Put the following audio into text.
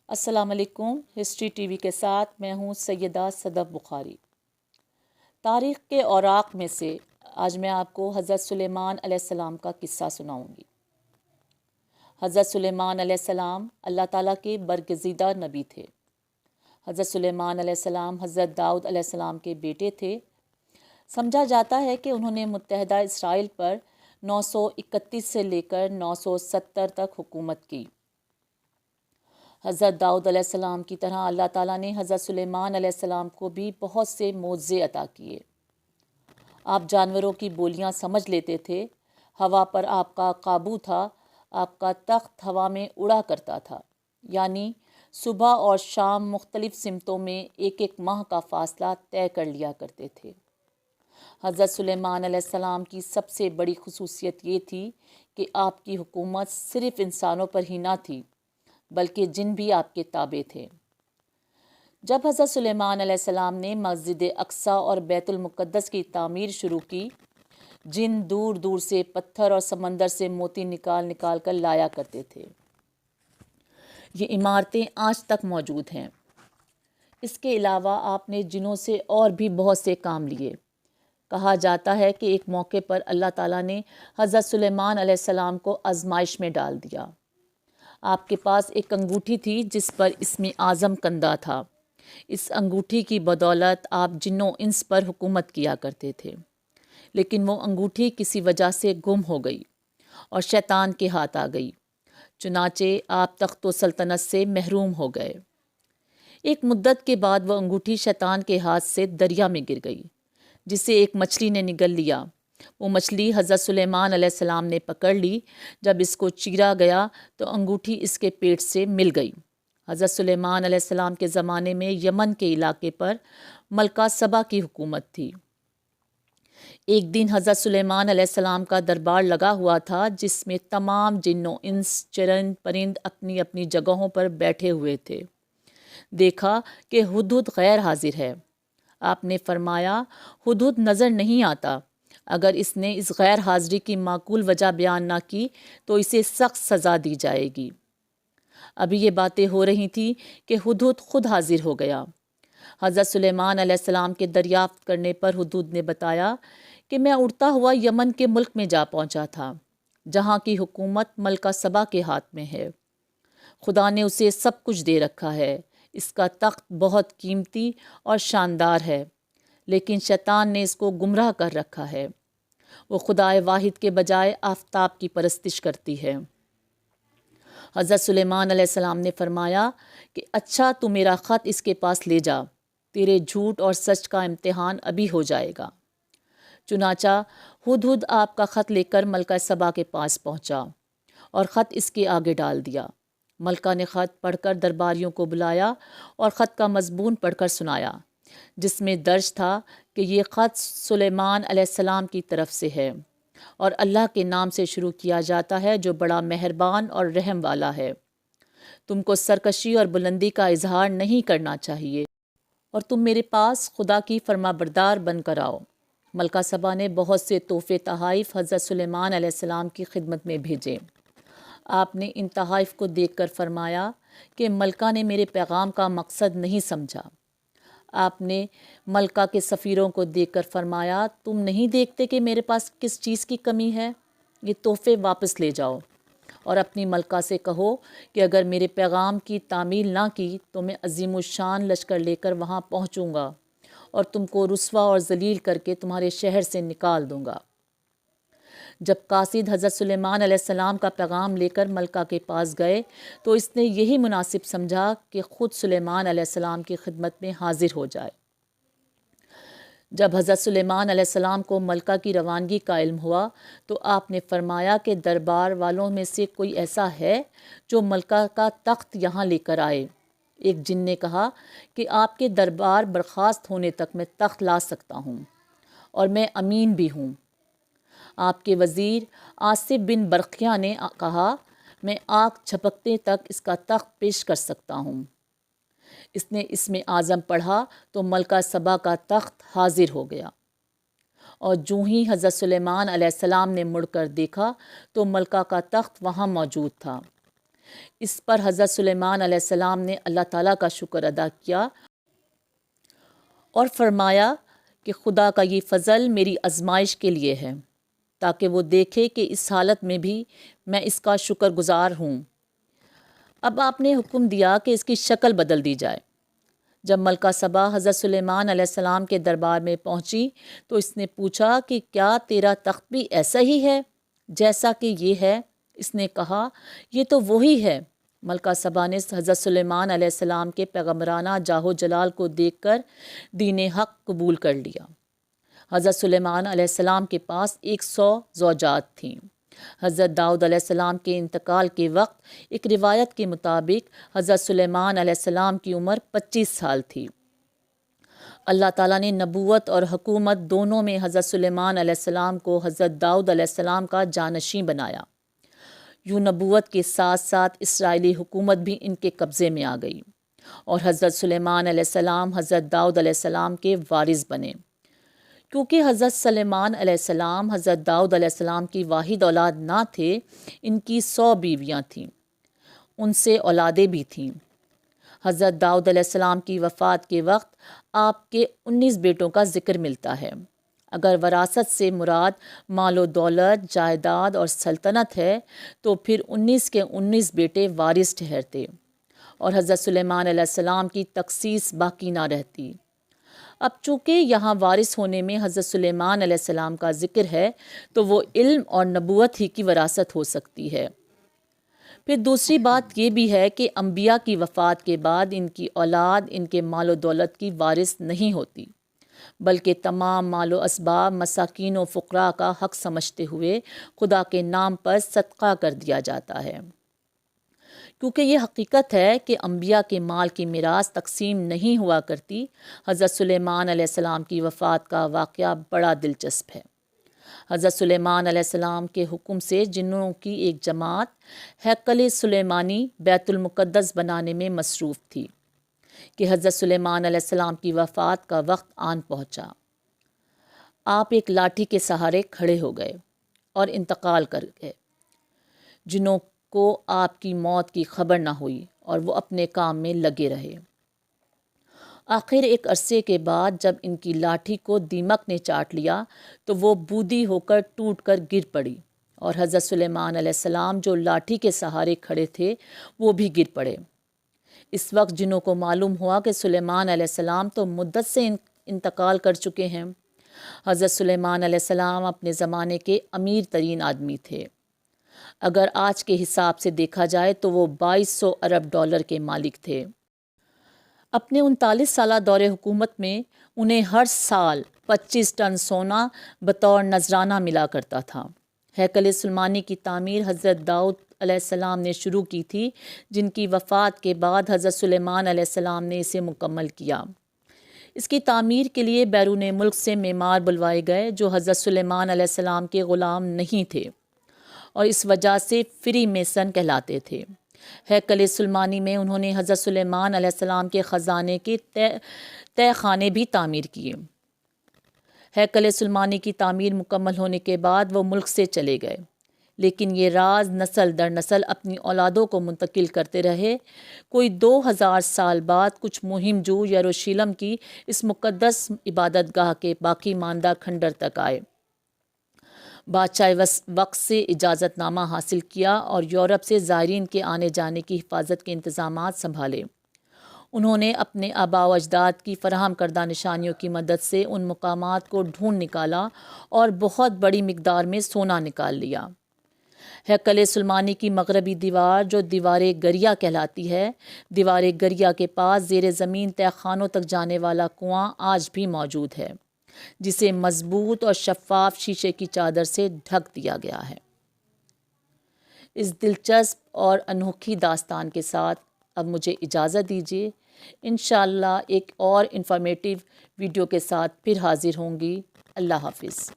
السلام علیکم۔ History T V کے ساتھ میں ہوں سیدہ صدف بخاری۔ تاریخ کے اوراق میں سے آج میں آپ کو حضرت سلیمان علیہ السلام کا قصہ سناؤں گی۔ حضرت سلیمان علیہ السلام اللہ تعالیٰ کے برگزیدہ نبی تھے۔ حضرت سلیمان علیہ السلام حضرت داؤد علیہ السلام کے بیٹے تھے۔ سمجھا جاتا ہے کہ انہوں نے متحدہ اسرائیل پر 931 سے لے کر 970 تک حکومت کی۔ حضرت داؤد علیہ السلام کی طرح اللہ تعالیٰ نے حضرت سلیمان علیہ السلام کو بھی بہت سے معجزے عطا کیے۔ آپ جانوروں کی بولیاں سمجھ لیتے تھے، ہوا پر آپ کا قابو تھا، آپ کا تخت ہوا میں اڑا کرتا تھا، یعنی صبح اور شام مختلف سمتوں میں ایک ایک ماہ کا فاصلہ طے کر لیا کرتے تھے۔ حضرت سلیمان علیہ السلام کی سب سے بڑی خصوصیت یہ تھی کہ آپ کی حکومت صرف انسانوں پر ہی نہ تھی بلکہ جن بھی آپ کے تابع تھے۔ جب حضرت سلیمان علیہ السلام نے مسجد اقصیٰ اور بیت المقدس کی تعمیر شروع کی، جن دور دور سے پتھر اور سمندر سے موتی نکال نکال کر لایا کرتے تھے۔ یہ عمارتیں آج تک موجود ہیں۔ اس کے علاوہ آپ نے جنوں سے اور بھی بہت سے کام لیے۔ کہا جاتا ہے کہ ایک موقع پر اللہ تعالیٰ نے حضرت سلیمان علیہ السلام کو آزمائش میں ڈال دیا۔ آپ کے پاس ایک انگوٹھی تھی جس پر اسم اعظم کندہ تھا۔ اس انگوٹھی کی بدولت آپ جنوں انس پر حکومت کیا کرتے تھے، لیکن وہ انگوٹھی کسی وجہ سے گم ہو گئی اور شیطان کے ہاتھ آ گئی، چنانچہ آپ تخت و سلطنت سے محروم ہو گئے۔ ایک مدت کے بعد وہ انگوٹھی شیطان کے ہاتھ سے دریا میں گر گئی، جسے ایک مچھلی نے نگل لیا۔ وہ مچھلی حضرت سلیمان علیہ السلام نے پکڑ لی۔ جب اس کو چیرا گیا تو انگوٹھی اس کے پیٹ سے مل گئی۔ حضرت سلیمان علیہ السلام کے زمانے میں یمن کے علاقے پر ملکہ سبا کی حکومت تھی۔ ایک دن حضرت سلیمان علیہ السلام کا دربار لگا ہوا تھا جس میں تمام جن و انس، چرند پرند اپنی اپنی جگہوں پر بیٹھے ہوئے تھے۔ دیکھا کہ ہدہد غیر حاضر ہے۔ آپ نے فرمایا، ہدہد نظر نہیں آتا۔ اگر اس نے اس غیر حاضری کی معقول وجہ بیان نہ کی تو اسے سخت سزا دی جائے گی۔ ابھی یہ باتیں ہو رہی تھیں کہ ہدہد خود حاضر ہو گیا۔ حضرت سلیمان علیہ السلام کے دریافت کرنے پر ہدہد نے بتایا کہ میں اڑتا ہوا یمن کے ملک میں جا پہنچا تھا، جہاں کی حکومت ملکہ سبا کے ہاتھ میں ہے۔ خدا نے اسے سب کچھ دے رکھا ہے، اس کا تخت بہت قیمتی اور شاندار ہے، لیکن شیطان نے اس کو گمراہ کر رکھا ہے۔ وہ خدائے واحد کے بجائے آفتاب کی پرستش کرتی ہے۔ حضرت سلیمان علیہ السلام نے فرمایا کہ اچھا، تو میرا خط اس کے پاس لے جا، تیرے جھوٹ اور سچ کا امتحان ابھی ہو جائے گا۔ چنانچہ ہدہد آپ کا خط لے کر ملکہ سبا کے پاس پہنچا اور خط اس کے آگے ڈال دیا۔ ملکہ نے خط پڑھ کر درباریوں کو بلایا اور خط کا مضمون پڑھ کر سنایا، جس میں درج تھا کہ یہ خط سلیمان علیہ السلام کی طرف سے ہے اور اللہ کے نام سے شروع کیا جاتا ہے جو بڑا مہربان اور رحم والا ہے۔ تم کو سرکشی اور بلندی کا اظہار نہیں کرنا چاہیے اور تم میرے پاس خدا کی فرما بردار بن کر آؤ۔ ملکہ سبا نے بہت سے تحفے تحائف حضرت سلیمان علیہ السلام کی خدمت میں بھیجے۔ آپ نے ان تحائف کو دیکھ کر فرمایا کہ ملکہ نے میرے پیغام کا مقصد نہیں سمجھا۔ آپ نے ملکہ کے سفیروں کو دیکھ کر فرمایا، تم نہیں دیکھتے کہ میرے پاس کس چیز کی کمی ہے؟ یہ تحفے واپس لے جاؤ اور اپنی ملکہ سے کہو کہ اگر میرے پیغام کی تعمیل نہ کی تو میں عظیم الشان لشکر لے کر وہاں پہنچوں گا اور تم کو رسوا اور ذلیل کر کے تمہارے شہر سے نکال دوں گا۔ جب قاصد حضرت سلیمان علیہ السلام کا پیغام لے کر ملکہ کے پاس گئے تو اس نے یہی مناسب سمجھا کہ خود سلیمان علیہ السلام کی خدمت میں حاضر ہو جائے۔ جب حضرت سلیمان علیہ السلام کو ملکہ کی روانگی کا علم ہوا تو آپ نے فرمایا کہ دربار والوں میں سے کوئی ایسا ہے جو ملکہ کا تخت یہاں لے کر آئے۔ ایک جن نے کہا کہ آپ کے دربار برخاست ہونے تک میں تخت لا سکتا ہوں اور میں امین بھی ہوں۔ آپ کے وزیر آصف بن برقیہ نے کہا، میں آگ جھپکنے تک اس کا تخت پیش کر سکتا ہوں۔ اس نے اسم اعظم پڑھا تو ملکہ سبا کا تخت حاضر ہو گیا، اور جوں ہی حضرت سلیمان علیہ السلام نے مڑ کر دیکھا تو ملکہ کا تخت وہاں موجود تھا۔ اس پر حضرت سلیمان علیہ السلام نے اللہ تعالیٰ کا شکر ادا کیا اور فرمایا کہ خدا کا یہ فضل میری آزمائش کے لیے ہے، تاکہ وہ دیکھے کہ اس حالت میں بھی میں اس کا شکر گزار ہوں۔ اب آپ نے حکم دیا کہ اس کی شکل بدل دی جائے۔ جب ملکہ سبا حضرت سلیمان علیہ السلام کے دربار میں پہنچی تو اس نے پوچھا کہ کیا تیرا تخت بھی ایسا ہی ہے جیسا کہ یہ ہے؟ اس نے کہا یہ تو وہی ہے۔ ملکہ سبا نے حضرت سلیمان علیہ السلام کے پیغمبرانہ جاہ و جلال کو دیکھ کر دین حق قبول کر لیا۔ حضرت سلیمان علیہ السلام کے پاس 100 زوجات تھیں۔ حضرت داؤد علیہ السلام کے انتقال کے وقت ایک روایت کے مطابق حضرت سلیمان علیہ السلام کی عمر 25 سال تھی۔ اللہ تعالیٰ نے نبوت اور حکومت دونوں میں حضرت سلیمان علیہ السلام کو حضرت داؤد علیہ السلام کا جانشین بنایا۔ یوں نبوت کے ساتھ ساتھ اسرائیلی حکومت بھی ان کے قبضے میں آ گئی اور حضرت سلیمان علیہ السلام حضرت داؤد علیہ السلام کے وارث بنے۔ کیونکہ حضرت سلیمان علیہ السلام حضرت داؤد علیہ السلام کی واحد اولاد نہ تھے، ان کی 100 بیویاں تھیں، ان سے اولادیں بھی تھیں۔ حضرت داؤد علیہ السلام کی وفات کے وقت آپ کے 19 بیٹوں کا ذکر ملتا ہے۔ اگر وراثت سے مراد مال و دولت، جائیداد اور سلطنت ہے تو پھر 19 کے 19 بیٹے وارث ٹھہرتے اور حضرت سلیمان علیہ السلام کی تخصیص باقی نہ رہتی۔ اب چونکہ یہاں وارث ہونے میں حضرت سلیمان علیہ السلام کا ذکر ہے تو وہ علم اور نبوت ہی کی وراثت ہو سکتی ہے۔ پھر دوسری بات یہ بھی ہے کہ انبیاء کی وفات کے بعد ان کی اولاد ان کے مال و دولت کی وارث نہیں ہوتی، بلکہ تمام مال و اسباب مساکین و فقراء کا حق سمجھتے ہوئے خدا کے نام پر صدقہ کر دیا جاتا ہے۔ کیونکہ یہ حقیقت ہے کہ انبیاء کے مال کی میراث تقسیم نہیں ہوا کرتی، حضرت سلیمان علیہ السلام کی وفات کا واقعہ بڑا دلچسپ ہے۔ حضرت سلیمان علیہ السلام کے حکم سے جنوں کی ایک جماعت ہیکل سلیمانی بیت المقدس بنانے میں مصروف تھی کہ حضرت سلیمان علیہ السلام کی وفات کا وقت آن پہنچا۔ آپ ایک لاٹھی کے سہارے کھڑے ہو گئے اور انتقال کر گئے۔ جنوں کو آپ کی موت کی خبر نہ ہوئی اور وہ اپنے کام میں لگے رہے۔ آخر ایک عرصے کے بعد جب ان کی لاٹھی کو دیمک نے چاٹ لیا تو وہ بودھی ہو کر ٹوٹ کر گر پڑی اور حضرت سلیمان علیہ السلام جو لاٹھی کے سہارے کھڑے تھے وہ بھی گر پڑے۔ اس وقت جنوں کو معلوم ہوا کہ سلیمان علیہ السلام تو مدت سے انتقال کر چکے ہیں۔ حضرت سلیمان علیہ السلام اپنے زمانے کے امیر ترین آدمی تھے۔ اگر آج کے حساب سے دیکھا جائے تو وہ 2200 ارب ڈالر کے مالک تھے۔ اپنے 39 سالہ دور حکومت میں انہیں ہر سال 25 ٹن سونا بطور نذرانہ ملا کرتا تھا۔ ہیکل سلیمانی کی تعمیر حضرت داؤد علیہ السلام نے شروع کی تھی، جن کی وفات کے بعد حضرت سلیمان علیہ السلام نے اسے مکمل کیا۔ اس کی تعمیر کے لیے بیرون ملک سے معمار بلوائے گئے جو حضرت سلیمان علیہ السلام کے غلام نہیں تھے اور اس وجہ سے فری میسن کہلاتے تھے۔ ہیکل سلیمانی میں انہوں نے حضرت سلیمان علیہ السلام کے خزانے کے تہہ خانے بھی تعمیر کیے۔ ہیکل سلیمانی کی تعمیر مکمل ہونے کے بعد وہ ملک سے چلے گئے، لیکن یہ راز نسل در نسل اپنی اولادوں کو منتقل کرتے رہے۔ کوئی 2000 سال بعد کچھ مہم جو یروشلم کی اس مقدس عبادت گاہ کے باقی ماندہ کھنڈر تک آئے۔ بادشاہ وقت سے اجازت نامہ حاصل کیا اور یورپ سے زائرین کے آنے جانے کی حفاظت کے انتظامات سنبھالے۔ انہوں نے اپنے آباء و اجداد کی فراہم کردہ نشانیوں کی مدد سے ان مقامات کو ڈھونڈ نکالا اور بہت بڑی مقدار میں سونا نکال لیا۔ ہیکل سلیمانی کی مغربی دیوار جو دیوار گریا کہلاتی ہے، دیوار گریا کے پاس زیر زمین تہہ خانوں تک جانے والا کنواں آج بھی موجود ہے، جسے مضبوط اور شفاف شیشے کی چادر سے ڈھک دیا گیا ہے۔ اس دلچسپ اور انوکھی داستان کے ساتھ اب مجھے اجازت دیجیے۔ انشاءاللہ ایک اور انفارمیٹیو ویڈیو کے ساتھ پھر حاضر ہوں گی۔ اللہ حافظ۔